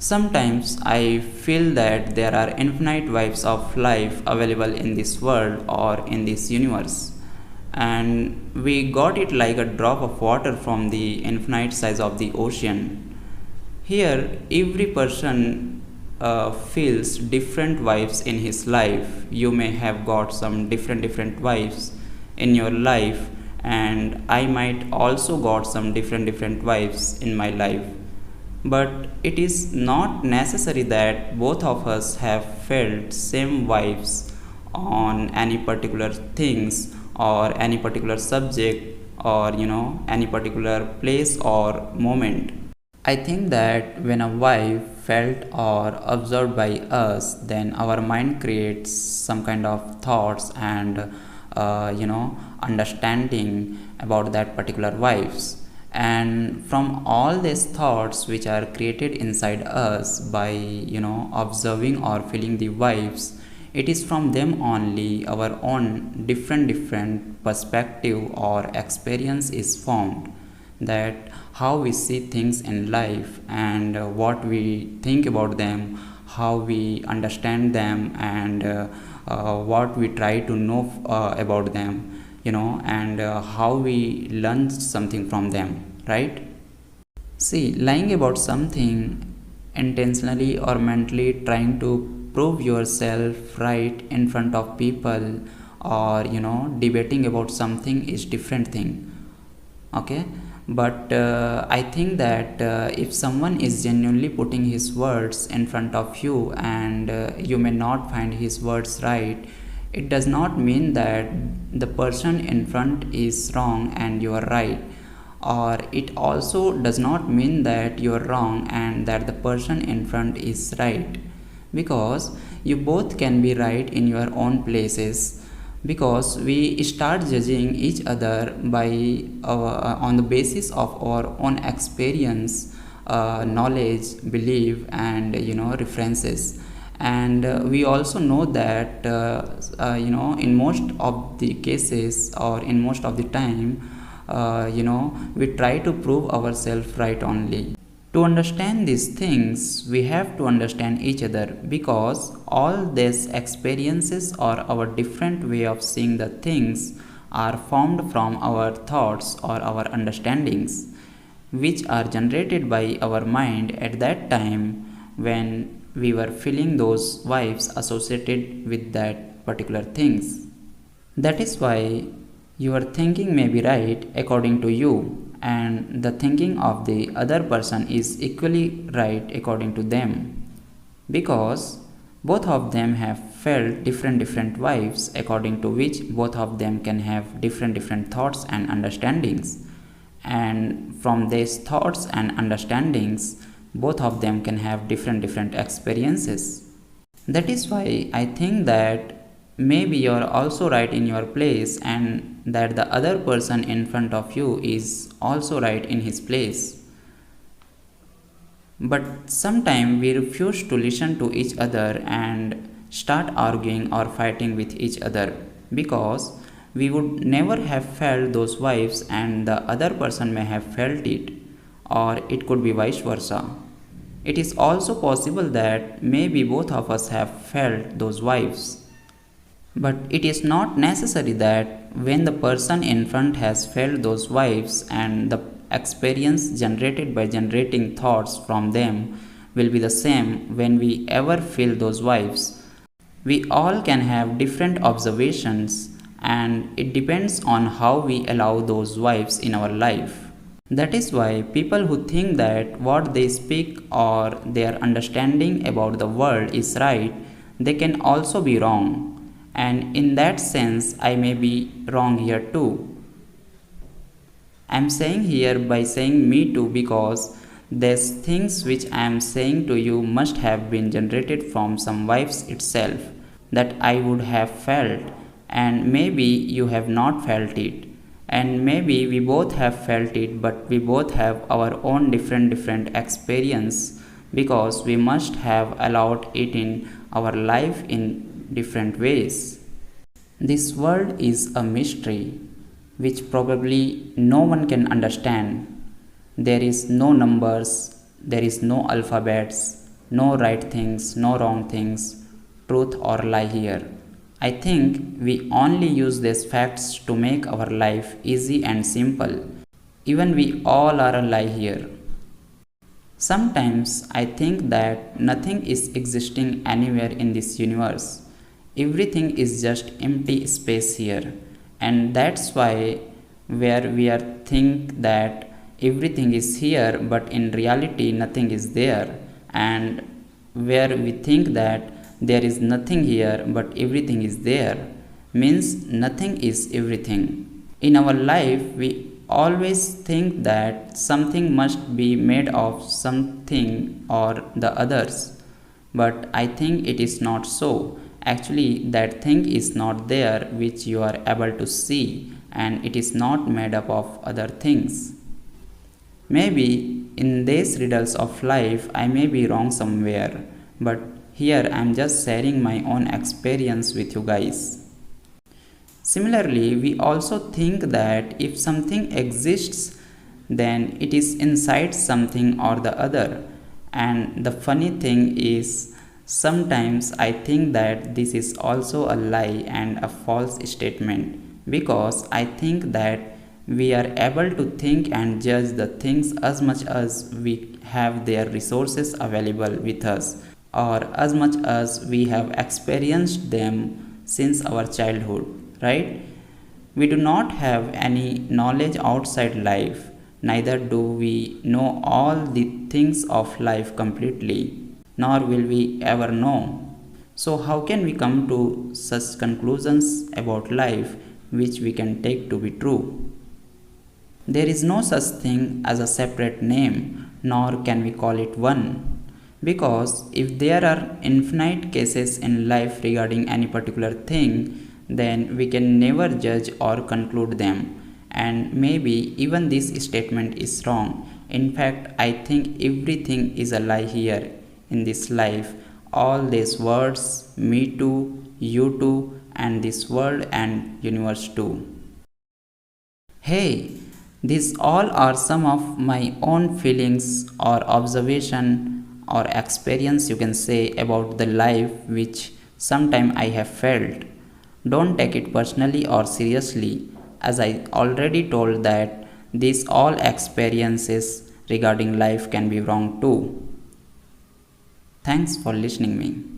Sometimes I feel that there are infinite waves of life available in this world or in this universe, and we got it like a drop of water from the infinite size of the ocean. Here, every person feels different vibes in his life. You may have got some different vibes in your life, and I might also got some different vibes in my life. But it is not necessary that both of us have felt same vibes on any particular things or any particular subject or any particular place or moment. I think that when a vibe felt or observed by us, then our mind creates some kind of thoughts and understanding about that particular vibes. And from all these thoughts which are created inside us by observing or feeling the vibes, it is from them only our own different perspective or experience is formed, that how we see things in life and what we think about them, how we understand them, and what we try to know about them, and how we learn something from them, right? See, lying about something intentionally or mentally trying to prove yourself right in front of people, or debating about something is different thing. Okay, but I think that if someone is genuinely putting his words in front of you and you may not find his words right, it does not mean that the person in front is wrong and you are right, or it also does not mean that you are wrong and that the person in front is right, because you both can be right in your own places, because we start judging each other by on the basis of our own experience, knowledge, belief, and references. And we also know that in most of the cases or in most of the time, we try to prove ourselves right only. To understand these things, we have to understand each other, because all these experiences or our different way of seeing the things are formed from our thoughts or our understandings, which are generated by our mind at that time when we were feeling those vibes associated with that particular things. That is why your thinking may be right according to you, and the thinking of the other person is equally right according to them, because both of them have felt different vibes, according to which both of them can have different thoughts and understandings, and from these thoughts and understandings both of them can have different experiences. That is why I think that maybe you're also right in your place and that the other person in front of you is also right in his place. But sometimes we refuse to listen to each other and start arguing or fighting with each other, because we would never have felt those vibes and the other person may have felt it, or it could be vice versa. It is also possible that maybe both of us have felt those vibes. But it is not necessary that when the person in front has felt those vibes and the experience generated by generating thoughts from them will be the same when we ever feel those vibes. We all can have different observations, and it depends on how we allow those vibes in our life. That is why people who think that what they speak or their understanding about the world is right, they can also be wrong. And in that sense, I may be wrong here too. I'm saying here by saying me too, because these things which I am saying to you must have been generated from some vibes itself that I would have felt, and maybe you have not felt it, and maybe we both have felt it, but we both have our own different experience, because we must have allowed it in our life in different ways. This world is a mystery which probably no one can understand. There is no numbers, there is no alphabets, no right things, no wrong things, truth or lie here. I think we only use these facts to make our life easy and simple. Even we all are a lie here. Sometimes I think that nothing is existing anywhere in this universe. Everything is just empty space here. And that's why where we are think that everything is here but in reality nothing is there, and where we think that there is nothing here but everything is there means nothing is everything. In our life, we always think that something must be made of something or the others, but I think it is not so. Actually, that thing is not there which you are able to see, and it is not made up of other things. Maybe in these riddles of life I may be wrong somewhere, but here I am just sharing my own experience with you guys. Similarly, we also think that if something exists, then it is inside something or the other. And the funny thing is, sometimes I think that this is also a lie and a false statement, because I think that we are able to think and judge the things as much as we have their resources available with us, or as much as we have experienced them since our childhood, right? We do not have any knowledge outside life, neither do we know all the things of life completely, nor will we ever know. So, how can we come to such conclusions about life which we can take to be true? There is no such thing as a separate name, nor can we call it one. Because if there are infinite cases in life regarding any particular thing, then we can never judge or conclude them. And maybe even this statement is wrong. In fact, I think everything is a lie here in this life. All these words, me too, you too, and this world and universe too. Hey, these all are some of my own feelings or observation or experience, you can say, about the life which sometime I have felt. Don't take it personally or seriously, as I already told that these all experiences regarding life can be wrong too. Thanks for listening me.